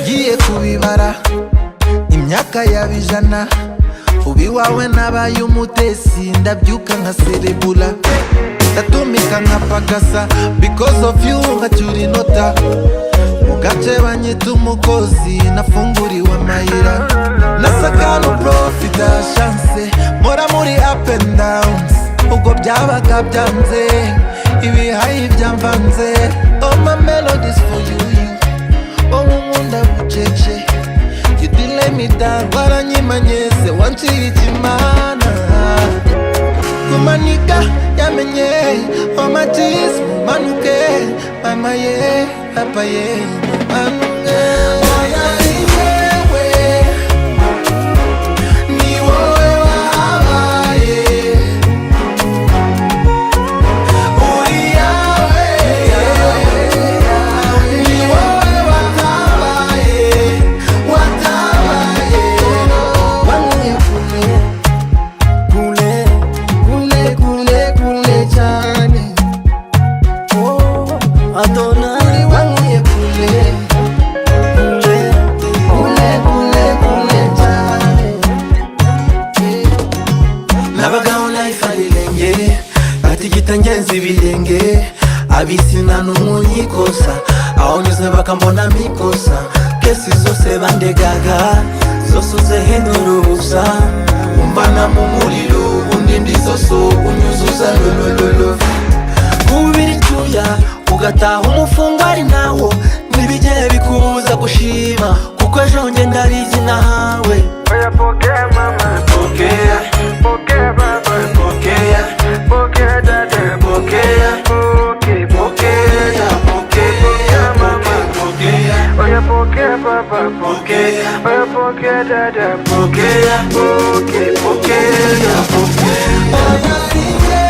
Giye kubibara imyaka yabijana, ubiwawe nabaye umutesi, ndabyuka nka serebula, ndatumika nka pagasa, because of you nkacyura inota, mu gace banyita umukozi, nafunguriwe amayira, nasakano profita chance, mpora muri up and downs, ubwo byabaga byanze, ibihayi byamvanze, all my melodies for you, wowe unkunda bucece, you delay me down, waranyimanyeze, wanciye ikimana, kumanika yamenye, all my tears mumanuke, mama ye, papa ye, mumanuke. Oya iyewe, ni wowe wahabaye, uri yawe, ni wowe watabaye, wanguye kule cyane, Adonai wanguye kule cyane. Nabagaho life ari lenge, batigita ngenzi ibirenge, abisi nta n'umunyikosa, aho nyuze bakambona mikosa, kesi zose bandegaga, zose uzehindura ubusa, umvana mu muriro, undi ndizoso unyuzuza lolololo, kubira icyuya ugataha umufungo ari nawo, ntibigere bikubuza gushima, kuko ejo nge ndabizi nahawe. Oya pokea mama, Pokea, pokea baba, pokea, pokea dada, pokea, pokea, pokea, pokea, mama, pokea, oya pokea baba, pokea, oya pokea dada, pokea, pokea, pokea, pokea.